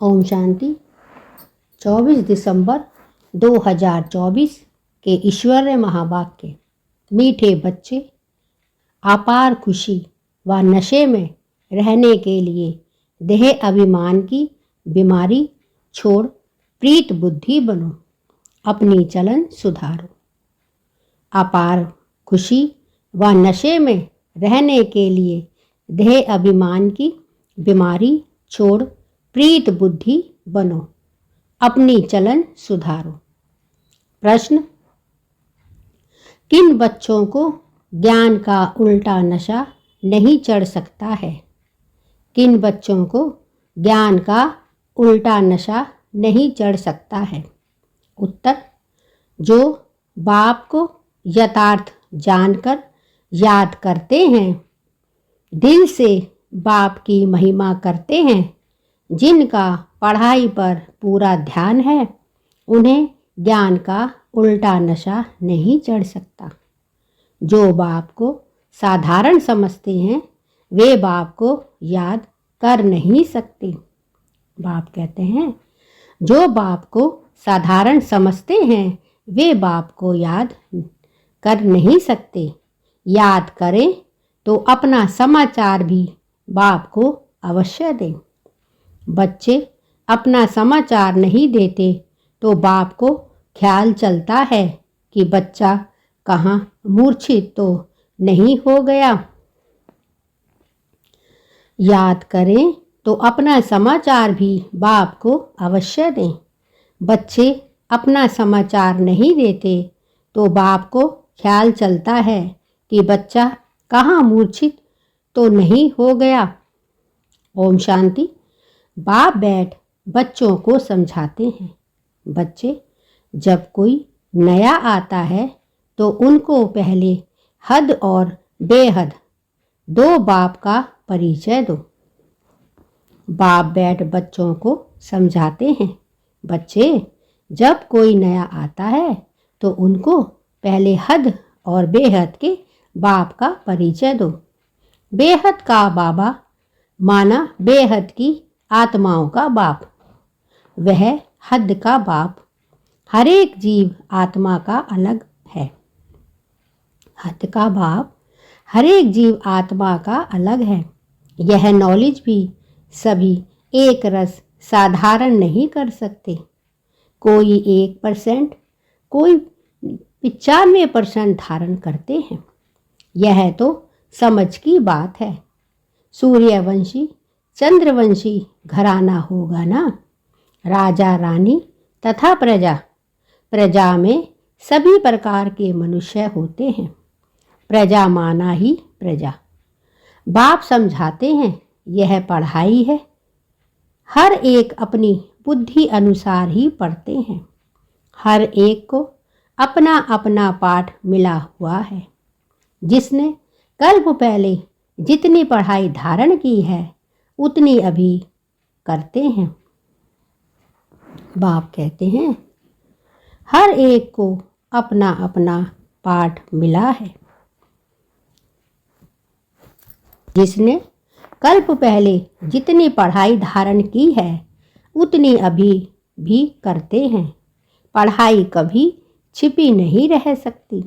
ओम शांति। 24 दिसंबर 2024 के ईश्वरीय महावाक्य। मीठे बच्चे, अपार खुशी व नशे में रहने के लिए देह अभिमान की बीमारी छोड़ प्रीत बुद्धि बनो, अपनी चलन सुधारो। अपार खुशी व नशे में रहने के लिए देह अभिमान की बीमारी छोड़ प्रीत बुद्धि बनो, अपनी चलन सुधारो। प्रश्न: किन बच्चों को ज्ञान का उल्टा नशा नहीं चढ़ सकता है? किन बच्चों को ज्ञान का उल्टा नशा नहीं चढ़ सकता है? उत्तर: जो बाप को यथार्थ जानकर याद करते हैं, दिल से बाप की महिमा करते हैं, जिनका पढ़ाई पर पूरा ध्यान है, उन्हें ज्ञान का उल्टा नशा नहीं चढ़ सकता। जो बाप को साधारण समझते हैं, वे बाप को याद कर नहीं सकते। बाप कहते हैं, जो बाप को साधारण समझते हैं, वे बाप को याद कर नहीं सकते। याद करें तो अपना समाचार भी बाप को अवश्य दें। बच्चे अपना समाचार नहीं देते तो बाप को ख्याल चलता है कि बच्चा कहाँ मूर्छित तो नहीं हो गया। याद करें तो अपना समाचार भी बाप को अवश्य दें। बच्चे अपना समाचार नहीं देते तो बाप को ख्याल चलता है कि बच्चा कहाँ मूर्छित तो नहीं हो गया। ओम शांति। बाप बैठ बच्चों को समझाते हैं। बच्चे, जब कोई नया आता है तो उनको पहले हद और बेहद दो बाप का परिचय दो। बाप बैठ बच्चों को समझाते हैं। बच्चे, जब कोई नया आता है तो उनको पहले हद और बेहद के बाप का परिचय दो। बेहद का बाबा माना बेहद की आत्माओं का बाप, वह हद का बाप हर एक जीव आत्मा का अलग है। हद का बाप हर एक जीव आत्मा का अलग है। यह नॉलेज भी सभी एक रस साधारण नहीं कर सकते। कोई 1%, कोई 95% धारण करते हैं। यह तो समझ की बात है। सूर्यवंशी चंद्रवंशी घराना होगा ना। राजा रानी तथा प्रजा, प्रजा में सभी प्रकार के मनुष्य होते हैं। प्रजा माना ही प्रजा। बाप समझाते हैं, यह पढ़ाई है। हर एक अपनी बुद्धि अनुसार ही पढ़ते हैं। हर एक को अपना अपना पाठ मिला हुआ है। जिसने कल्प पहले जितनी पढ़ाई धारण की है, उतनी अभी करते हैं। बाप कहते हैं, हर एक को अपना अपना पाठ मिला है। जिसने कल्प पहले जितनी पढ़ाई धारण की है, उतनी अभी भी करते हैं। पढ़ाई कभी छिपी नहीं रह सकती।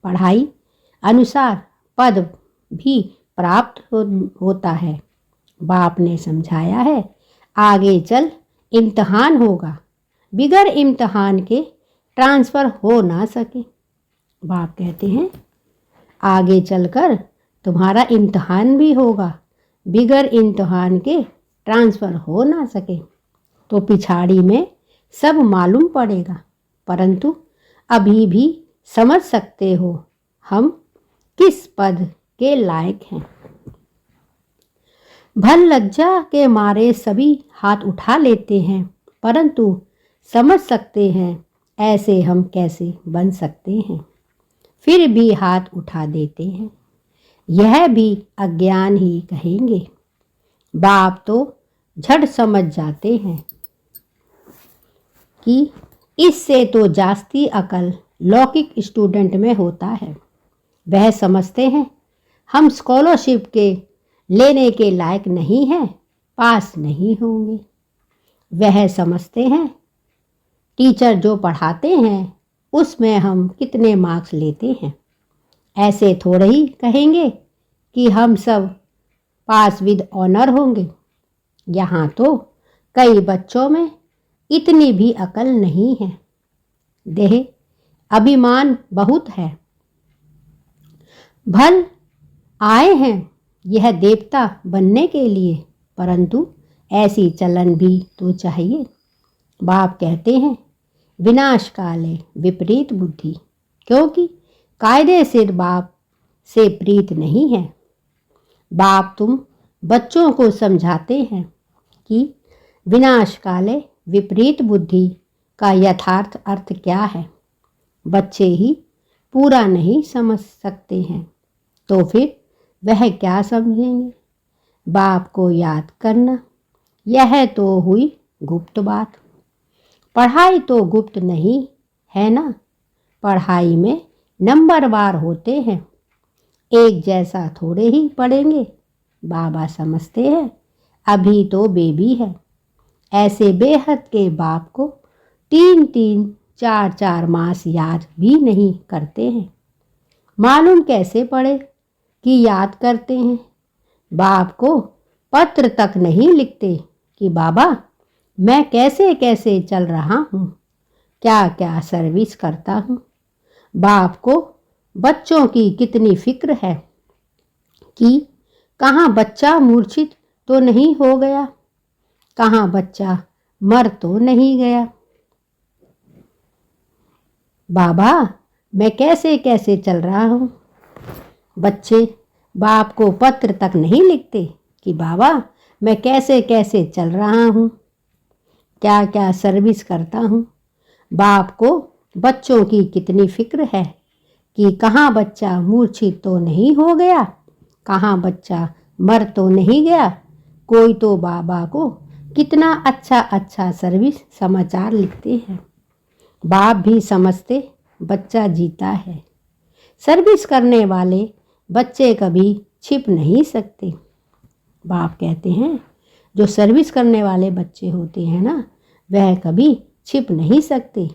पढ़ाई अनुसार पद भी प्राप्त होता है। बाप ने समझाया है, आगे चल इम्तहान होगा, बिगर इम्तहान के ट्रांसफ़र हो ना सके। बाप कहते हैं, आगे चलकर तुम्हारा इम्तहान भी होगा, बिगर इम्तहान के ट्रांसफ़र हो ना सके। तो पिछाड़ी में सब मालूम पड़ेगा, परंतु अभी भी समझ सकते हो हम किस पद के लायक हैं। भल लज्जा के मारे सभी हाथ उठा लेते हैं, परंतु समझ सकते हैं ऐसे हम कैसे बन सकते हैं, फिर भी हाथ उठा देते हैं। यह भी अज्ञान ही कहेंगे। बाप तो झट समझ जाते हैं कि इससे तो जास्ती अकल लौकिक स्टूडेंट में होता है। वह समझते हैं हम स्कॉलरशिप के लेने के लायक नहीं हैं, पास नहीं होंगे। वह समझते हैं। टीचर जो पढ़ाते हैं उसमें हम कितने मार्क्स लेते हैं। ऐसे थोड़े ही कहेंगे कि हम सब पास विद ऑनर होंगे। यहाँ तो कई बच्चों में इतनी भी अकल नहीं है। देह अभिमान बहुत है। भल आए हैं यह देवता बनने के लिए, परंतु ऐसी चलन भी तो चाहिए। बाप कहते हैं विनाश काले विपरीत बुद्धि, क्योंकि कायदे से बाप से प्रीत नहीं है। बाप तुम बच्चों को समझाते हैं कि विनाश काले विपरीत बुद्धि का यथार्थ अर्थ क्या है। बच्चे ही पूरा नहीं समझ सकते हैं तो फिर वह क्या समझेंगे। बाप को याद करना, यह तो हुई गुप्त बात। पढ़ाई तो गुप्त नहीं है ना। पढ़ाई में नंबरवार होते हैं। एक जैसा थोड़े ही पढ़ेंगे। बाबा समझते हैं अभी तो बेबी है। ऐसे बेहद के बाप को 3-3, 4-4 मास याद भी नहीं करते हैं। मालूम कैसे पढ़े कि याद करते हैं। बाप को पत्र तक नहीं लिखते कि बाबा मैं कैसे कैसे चल रहा हूँ, क्या क्या सर्विस करता हूँ। बाप को बच्चों की कितनी फिक्र है कि कहाँ बच्चा मूर्छित तो नहीं हो गया, कहाँ बच्चा मर तो नहीं गया। बाबा मैं कैसे कैसे चल रहा हूँ। बच्चे बाप को पत्र तक नहीं लिखते कि बाबा मैं कैसे कैसे चल रहा हूँ, क्या क्या सर्विस करता हूँ। बाप को बच्चों की कितनी फिक्र है कि कहाँ बच्चा मूर्छित तो नहीं हो गया, कहाँ बच्चा मर तो नहीं गया। कोई तो बाबा को कितना अच्छा अच्छा सर्विस समाचार लिखते हैं। बाप भी समझते बच्चा जीता है। सर्विस करने वाले बच्चे कभी छिप नहीं सकते। बाप कहते हैं जो सर्विस करने वाले बच्चे होते हैं ना, वह कभी छिप नहीं सकते।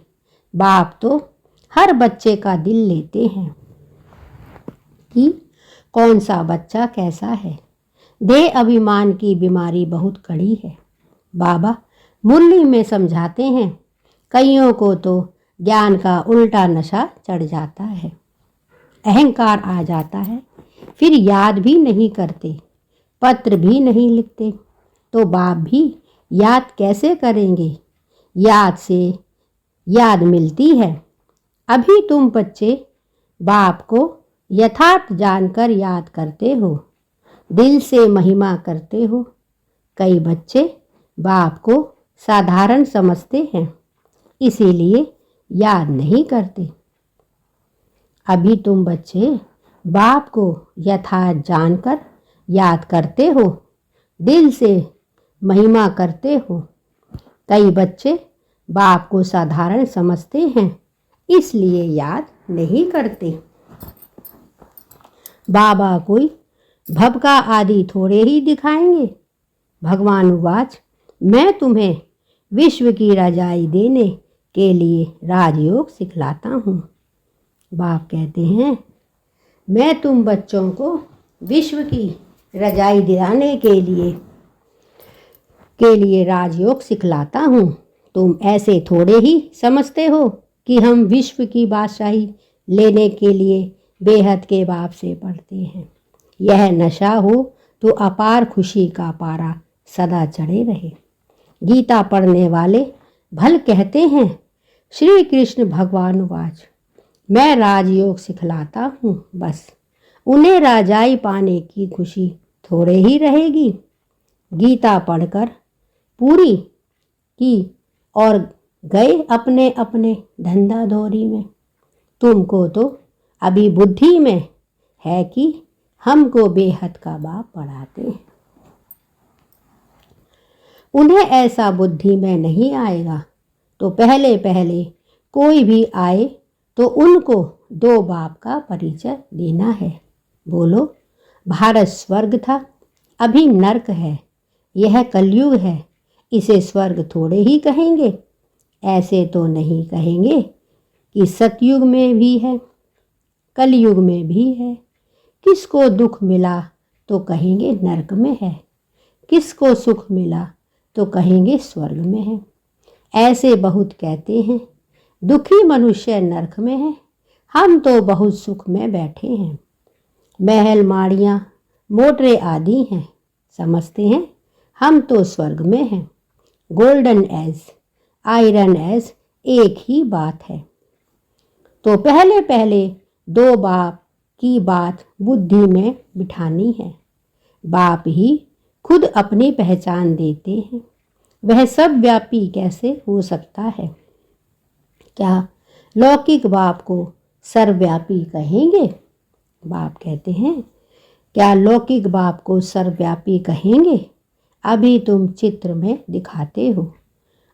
बाप तो हर बच्चे का दिल लेते हैं कि कौन सा बच्चा कैसा है। देह अभिमान की बीमारी बहुत कड़ी है। बाबा मुरली में समझाते हैं कईयों को तो ज्ञान का उल्टा नशा चढ़ जाता है, अहंकार आ जाता है, फिर याद भी नहीं करते, पत्र भी नहीं लिखते। तो बाप भी याद कैसे करेंगे। याद से याद मिलती है। अभी तुम बच्चे बाप को यथार्थ जानकर याद करते हो, दिल से महिमा करते हो। कई बच्चे बाप को साधारण समझते हैं, इसीलिए याद नहीं करते। अभी तुम बच्चे बाप को यथार्थ जानकर याद करते हो, दिल से महिमा करते हो। कई बच्चे बाप को साधारण समझते हैं, इसलिए याद नहीं करते। बाबा कोई भबका आदि थोड़े ही दिखाएंगे। भगवान उवाच मैं तुम्हें विश्व की रजाई देने के लिए राजयोग सिखलाता हूँ। बाप कहते हैं मैं तुम बच्चों को विश्व की रजाई दिलाने के लिए राजयोग सिखलाता हूँ। तुम ऐसे थोड़े ही समझते हो कि हम विश्व की बादशाही लेने के लिए बेहद के बाप से पढ़ते हैं। यह नशा हो तो अपार खुशी का पारा सदा चढ़े रहे। गीता पढ़ने वाले भल कहते हैं श्री कृष्ण भगवान वाच मैं राजयोग सिखलाता हूँ, बस उन्हें राजाई पाने की खुशी थोड़े ही रहेगी। गीता पढ़कर पूरी की और गए अपने अपने धंधा दौरी में। तुमको तो अभी बुद्धि में है कि हमको बेहद का बाप पढ़ाते हैं। उन्हें ऐसा बुद्धि में नहीं आएगा तो पहले पहले कोई भी आए तो उनको 2 बाप का परिचय देना है। बोलो भारत स्वर्ग था, अभी नर्क है, यह कलयुग है, इसे स्वर्ग थोड़े ही कहेंगे। ऐसे तो नहीं कहेंगे कि सतयुग में भी है, कलयुग में भी है। किसको दुख मिला तो कहेंगे नरक में है, किसको सुख मिला तो कहेंगे स्वर्ग में है। ऐसे बहुत कहते हैं, दुखी मनुष्य नरक में है, हम तो बहुत सुख में बैठे हैं। महल माड़ियाँ मोटरे आदि हैं, समझते हैं हम तो स्वर्ग में हैं। गोल्डन एज आयरन एज एक ही बात है। तो पहले पहले दो बाप की बात बुद्धि में बिठानी है। बाप ही खुद अपनी पहचान देते हैं, वह सब व्यापी कैसे हो सकता है। क्या लौकिक बाप को सर्वव्यापी कहेंगे? बाप कहते हैं, क्या लौकिक बाप को सर्वव्यापी कहेंगे? अभी तुम चित्र में दिखाते हो।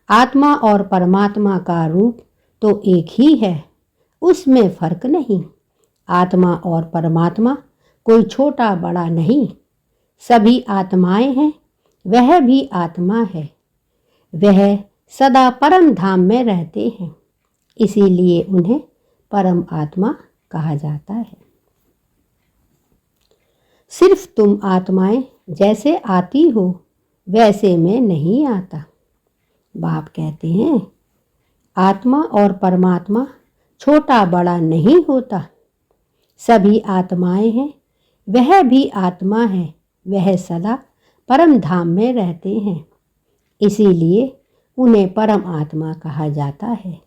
आत्मा और परमात्मा का रूप तो एक ही है, उसमें फर्क नहीं। आत्मा और परमात्मा कोई छोटा बड़ा नहीं, सभी आत्माएं हैं, वह भी आत्मा है। वह सदा परम धाम में रहते हैं, इसीलिए उन्हें परम आत्मा कहा जाता है। सिर्फ तुम आत्माएं जैसे आती हो वैसे मैं नहीं आता। बाप कहते हैं, आत्मा और परमात्मा छोटा बड़ा नहीं होता, सभी आत्माएं हैं, वह भी आत्मा है, वह सदा परम धाम में रहते हैं, इसीलिए उन्हें परम आत्मा कहा जाता है।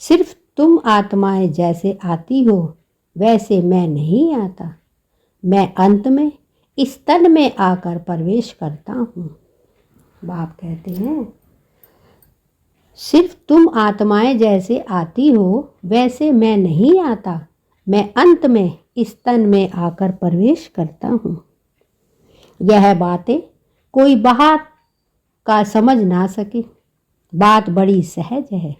सिर्फ तुम आत्माएं जैसे आती हो वैसे मैं नहीं आता, मैं अंत में इस तन में आकर प्रवेश करता हूँ। बाप कहते हैं, सिर्फ तुम आत्माएं जैसे आती हो वैसे मैं नहीं आता, मैं अंत में इस तन में आकर प्रवेश करता हूँ। यह बातें कोई बाहर का समझ ना सके, बात बड़ी सहज है।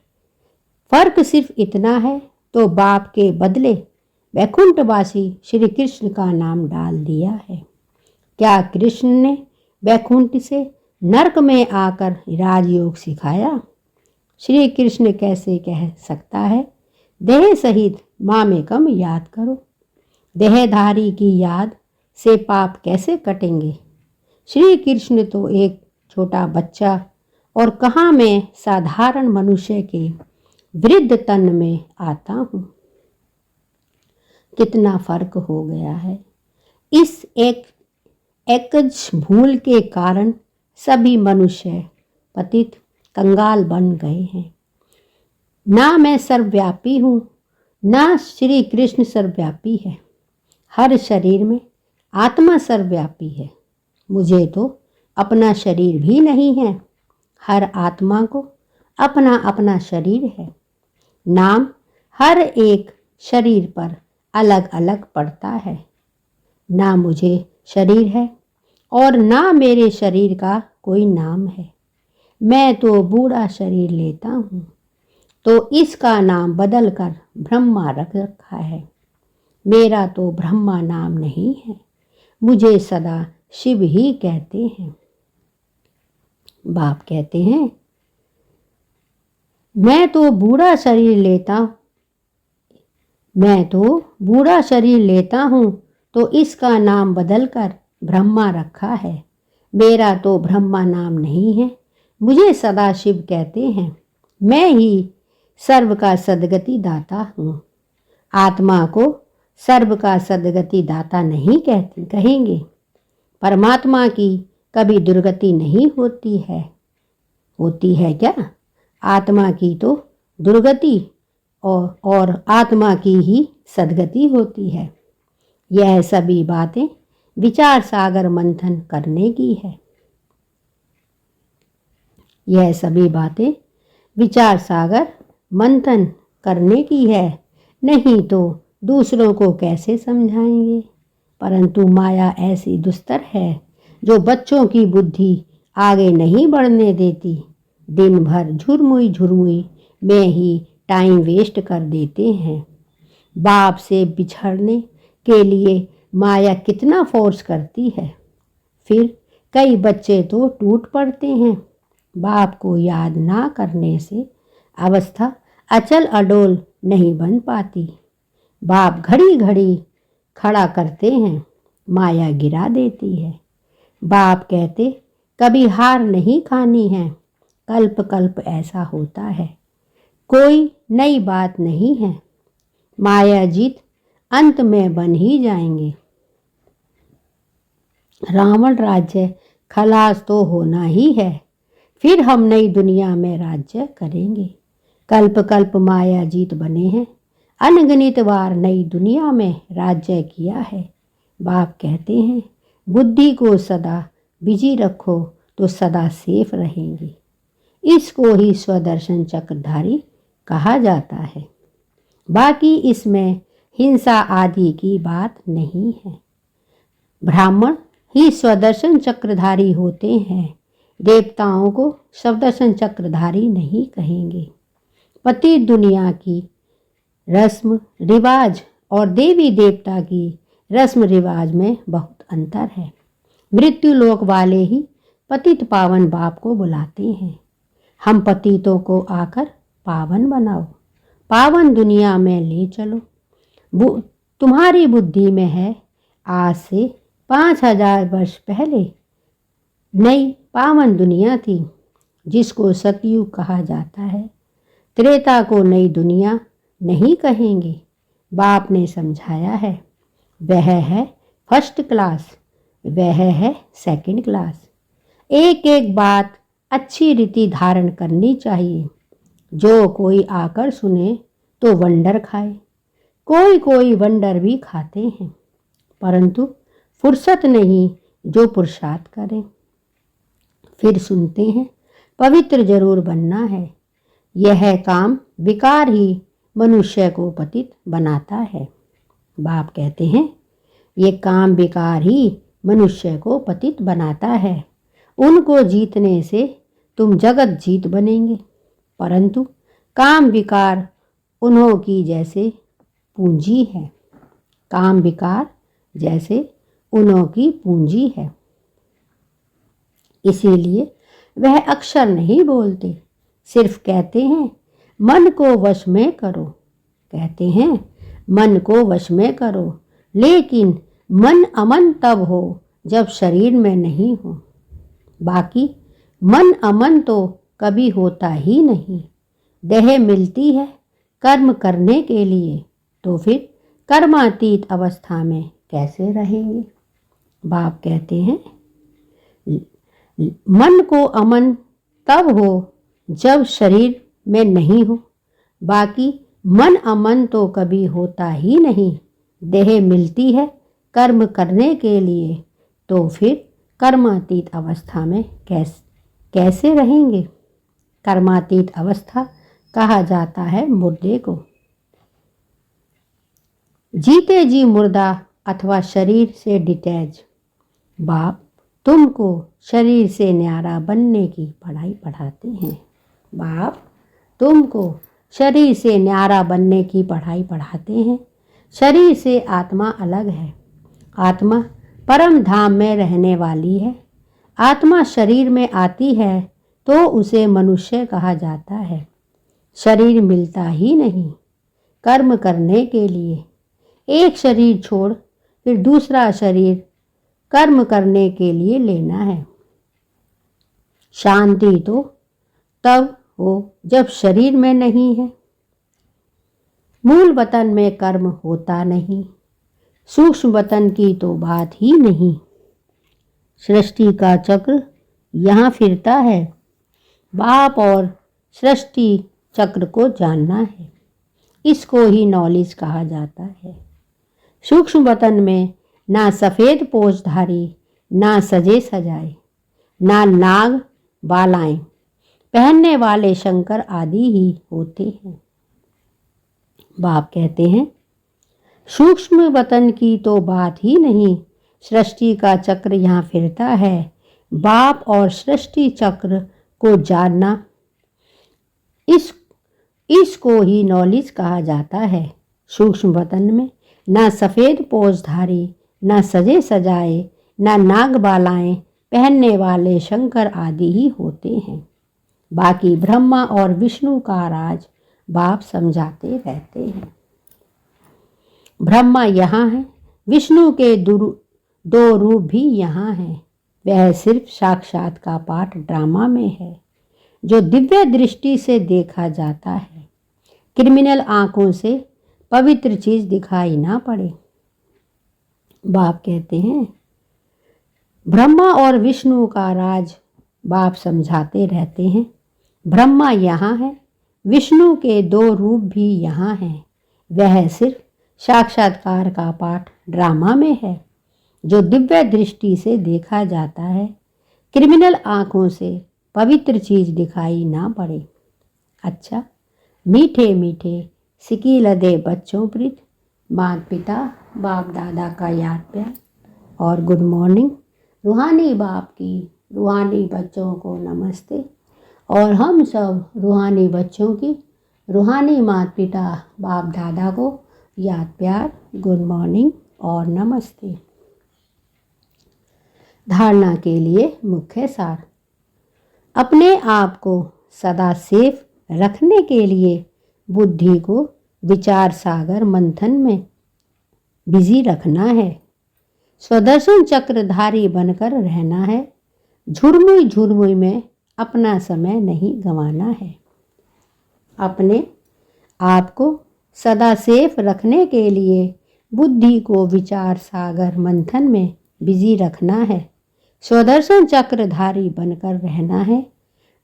फर्क सिर्फ इतना है तो बाप के बदले वैकुंठवासी श्री कृष्ण का नाम डाल दिया है। क्या कृष्ण ने वैकुंठ से नरक में आकर राजयोग सिखाया? श्री कृष्ण कैसे कह सकता है, देह सहित मामेकम याद करो? देहधारी की याद से पाप कैसे कटेंगे? श्री कृष्ण तो एक छोटा बच्चा और कहाँ मैं साधारण मनुष्य के वृद्ध तन में आता हूँ। कितना फर्क हो गया है। इस एकज भूल के कारण सभी मनुष्य पतित कंगाल बन गए हैं। ना मैं सर्वव्यापी हूँ, ना श्री कृष्ण सर्वव्यापी है। हर शरीर में आत्मा सर्वव्यापी है। मुझे तो अपना शरीर भी नहीं है। हर आत्मा को अपना अपना शरीर है। नाम हर एक शरीर पर अलग अलग पड़ता है। ना मुझे शरीर है और ना मेरे शरीर का कोई नाम है। मैं तो बूढ़ा शरीर लेता हूँ तो इसका नाम बदलकर ब्रह्मा रख रखा है। मेरा तो ब्रह्मा नाम नहीं है, मुझे सदा शिव ही कहते हैं। बाप कहते हैं, मैं तो बूढ़ा शरीर लेता हूँ तो इसका नाम बदलकर ब्रह्मा रखा है। मेरा तो ब्रह्मा नाम नहीं है, मुझे सदा शिव कहते हैं। मैं ही सर्व का सद्गति दाता हूँ। आत्मा को सर्व का सद्गति दाता नहीं कहेंगे। परमात्मा की कभी दुर्गति नहीं होती है। होती है क्या? आत्मा की तो दुर्गति और आत्मा की ही सद्गति होती है। यह सभी बातें विचार सागर मंथन करने की है। यह सभी बातें विचार सागर मंथन करने की है, नहीं तो दूसरों को कैसे समझाएंगे। परंतु माया ऐसी दुस्तर है जो बच्चों की बुद्धि आगे नहीं बढ़ने देती। दिन भर झुरमुई में ही टाइम वेस्ट कर देते हैं। बाप से बिछड़ने के लिए माया कितना फोर्स करती है। फिर कई बच्चे तो टूट पड़ते हैं। बाप को याद ना करने से अवस्था अचल अडोल नहीं बन पाती। बाप घड़ी घड़ी खड़ा करते हैं, माया गिरा देती है। बाप कहते कभी हार नहीं खानी है, कल्प कल्प ऐसा होता है, कोई नई बात नहीं है, माया जीत अंत में बन ही जाएंगे। रावण राज्य खलास तो होना ही है, फिर हम नई दुनिया में राज्य करेंगे। कल्प कल्प माया जीत बने हैं, अनगिनत बार नई दुनिया में राज्य किया है। बाप कहते हैं बुद्धि को सदा बिजी रखो तो सदा सेफ रहेंगे। इसको ही स्वदर्शन चक्रधारी कहा जाता है। बाकी इसमें हिंसा आदि की बात नहीं है। ब्राह्मण ही स्वदर्शन चक्रधारी होते हैं, देवताओं को स्वदर्शन चक्रधारी नहीं कहेंगे। पति दुनिया की रस्म रिवाज और देवी देवता की रस्म रिवाज में बहुत अंतर है। मृत्यु लोक वाले ही पतित पावन बाप को बुलाते हैं, हम पतितों को आकर पावन बनाओ, पावन दुनिया में ले चलो। तुम्हारी बुद्धि में है आज से 5000 वर्ष पहले नई पावन दुनिया थी, जिसको सतयुग कहा जाता है। त्रेता को नई दुनिया नहीं कहेंगे। बाप ने समझाया है, वह है फर्स्ट क्लास, वह है सेकंड क्लास। एक एक बात अच्छी रीति धारण करनी चाहिए। जो कोई आकर सुने तो वंडर खाए, कोई कोई वंडर भी खाते हैं, परंतु फुर्सत नहीं जो पुरुषार्थ करें। फिर सुनते हैं पवित्र जरूर बनना है। यह काम विकार ही मनुष्य को पतित बनाता है। बाप कहते हैं ये काम विकार ही मनुष्य को पतित बनाता है। उनको जीतने से तुम जगत जीत बनेंगे, परंतु काम विकार उन्हों की जैसे पूंजी है। काम विकार जैसे उन्हों की पूंजी है, इसीलिए वह अक्षर नहीं बोलते, सिर्फ कहते हैं मन को वश में करो। कहते हैं मन को वश में करो, लेकिन मन अमन तब हो जब शरीर में नहीं हो। बाकी मन अमन तो कभी होता ही नहीं। देह मिलती है कर्म करने के लिए, तो फिर कर्मातीत अवस्था में कैसे रहेंगे। बाप कहते हैं मन को अमन तब हो जब शरीर में नहीं हो। बाकी मन अमन तो कभी होता ही नहीं। देह मिलती है कर्म करने के लिए, तो फिर कर्मातीत अवस्था में कैसे रहेंगे। कर्मातीत अवस्था कहा जाता है मुर्दे को। जीते जी मुर्दा अथवा शरीर से डिटैच। बाप तुमको शरीर से न्यारा बनने की पढ़ाई पढ़ाते हैं। बाप तुमको शरीर से न्यारा बनने की पढ़ाई पढ़ाते हैं। शरीर से आत्मा अलग है। आत्मा परम धाम में रहने वाली है। आत्मा शरीर में आती है तो उसे मनुष्य कहा जाता है। शरीर मिलता ही नहीं कर्म करने के लिए। एक शरीर छोड़ फिर दूसरा शरीर कर्म करने के लिए लेना है। शांति तो तब हो जब शरीर में नहीं है। मूल वतन में कर्म होता नहीं, सूक्ष्म वतन की तो बात ही नहीं। सृष्टि का चक्र यहाँ फिरता है। बाप और सृष्टि चक्र को जानना है, इसको ही नॉलेज कहा जाता है। सूक्ष्म वतन में ना सफ़ेद पोषधारी, ना सजे सजाए, ना नाग बालाएं पहनने वाले शंकर आदि ही होते हैं। बाप कहते हैं सूक्ष्म वतन की तो बात ही नहीं। सृष्टि का चक्र यहाँ फिरता है। बाप और सृष्टि चक्र को जानना, इसको ही नॉलेज कहा जाता है। सूक्ष्म वतन में ना सफ़ेद पोषधारी, ना सजे सजाए, ना नाग बालाएं पहनने वाले शंकर आदि ही होते हैं। बाकी ब्रह्मा और विष्णु का राज बाप समझाते रहते हैं। ब्रह्मा यहाँ है, विष्णु के दो रूप भी यहाँ हैं। वह सिर्फ साक्षात का पाठ ड्रामा में है जो दिव्य दृष्टि से देखा जाता है। क्रिमिनल आंखों से पवित्र चीज दिखाई ना पड़े। बाप कहते हैं ब्रह्मा और विष्णु का राज बाप समझाते रहते हैं। ब्रह्मा यहाँ है, विष्णु के दो रूप भी यहाँ हैं। वह सिर्फ साक्षात्कार का पाठ ड्रामा में है जो दिव्य दृष्टि से देखा जाता है। क्रिमिनल आंखों से पवित्र चीज दिखाई ना पड़े। अच्छा, मीठे मीठे सिकी लदे बच्चों प्रीत, माता पिता बाप दादा का याद प्यार और गुड मॉर्निंग। रूहानी बाप की रूहानी बच्चों को नमस्ते और हम सब रूहानी बच्चों की रूहानी माता पिता बाप दादा को याद प्यार, गुड मॉर्निंग और नमस्ते। धारणा के लिए मुख्य सार। अपने आप को सदा सेफ रखने के लिए बुद्धि को विचार सागर मंथन में बिजी रखना है। स्वदर्शन चक्रधारी बनकर रहना है। झुरमुई झुरमुई में अपना समय नहीं गंवाना है। अपने आप को सदा सेफ रखने के लिए बुद्धि को विचार सागर मंथन में बिजी रखना है। स्वदर्शन चक्रधारी बनकर रहना है।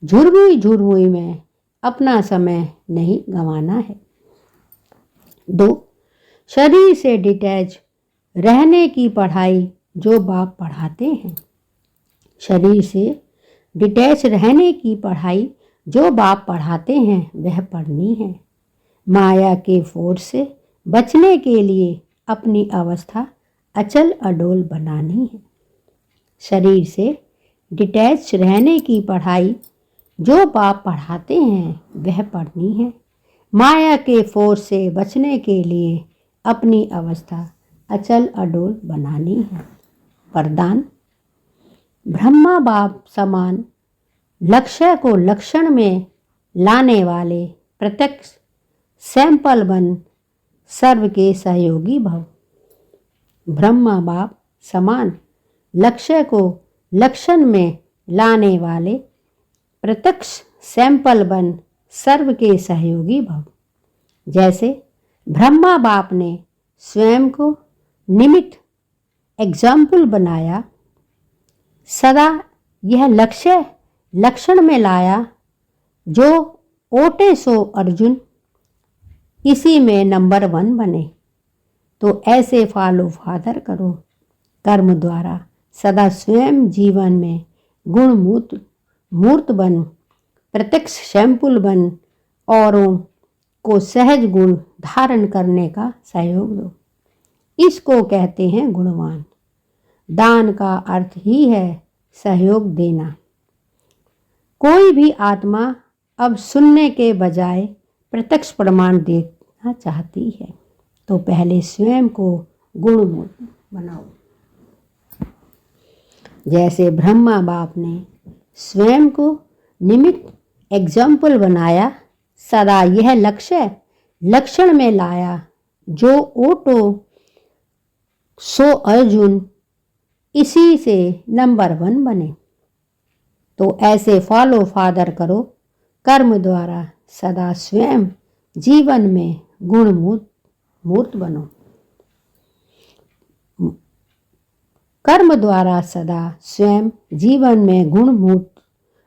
झुरमुई झुरमुई में अपना समय नहीं गंवाना है। 2. शरीर से डिटैच रहने की पढ़ाई जो बाप पढ़ाते हैं। शरीर से डिटैच रहने की पढ़ाई जो बाप पढ़ाते हैं वह पढ़नी है। माया के फोर्स से बचने के लिए अपनी अवस्था अचल अडोल बनानी है। शरीर से डिटैच रहने की पढ़ाई जो बाप पढ़ाते हैं वह पढ़नी है। माया के फोर्स से बचने के लिए अपनी अवस्था अचल अडोल बनानी है। वरदान। ब्रह्मा बाप समान लक्ष्य को लक्षण में लाने वाले प्रत्यक्ष सैंपल बन सर्व के सहयोगी भव। ब्रह्मा बाप समान लक्ष्य को लक्षण में लाने वाले प्रत्यक्ष सैंपल बन सर्व के सहयोगी भव। जैसे ब्रह्मा बाप ने स्वयं को निमित्त एग्जाम्पल बनाया, सदा यह लक्ष्य लक्षण में लाया जो ओटे सो अर्जुन इसी में नंबर 1 बने। तो ऐसे फॉलो फादर करो। कर्म द्वारा सदा स्वयं जीवन में गुण मूर्त बन, प्रत्यक्ष सैंपल बन, औरों को सहज गुण धारण करने का सहयोग दो। इसको कहते हैं गुणवान। दान का अर्थ ही है सहयोग देना। कोई भी आत्मा अब सुनने के बजाय प्रत्यक्ष प्रमाण देखना चाहती है तो पहले स्वयं को गुणमूर्त बनाओ। जैसे ब्रह्मा बाप ने स्वयं को निमित्त एग्जाम्पल बनाया, सदा यह लक्ष्य लक्षण में लाया जो ओटो सो अर्जुन इसी से नंबर 1 बने। तो ऐसे फॉलो फादर करो। कर्म द्वारा सदा स्वयं जीवन में गुण मूर्त बनो। कर्म द्वारा सदा स्वयं जीवन में गुण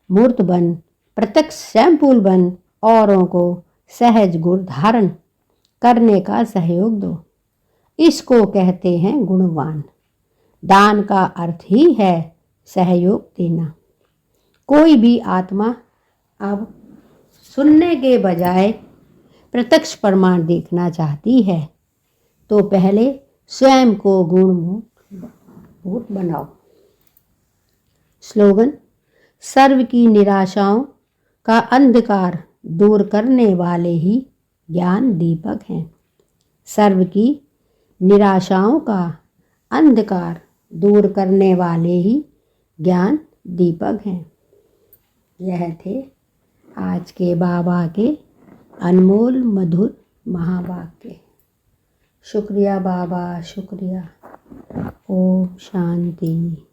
मूर्त बन, प्रत्यक्ष सैंपल बन, औरों को सहज गुण धारण करने का सहयोग दो। इसको कहते हैं गुणवान। दान का अर्थ ही है सहयोग देना। कोई भी आत्मा अब सुनने के बजाय प्रत्यक्ष प्रमाण देखना चाहती है तो पहले स्वयं को गुणमूर्त बनाओ। स्लोगन। सर्व की निराशाओं का अंधकार दूर करने वाले ही ज्ञान दीपक हैं। सर्व की निराशाओं का अंधकार दूर करने वाले ही ज्ञान दीपक हैं। यह थे आज के बाबा के अनमोल मधुर महावाक्य। शुक्रिया बाबा, शुक्रिया। ओम शांति।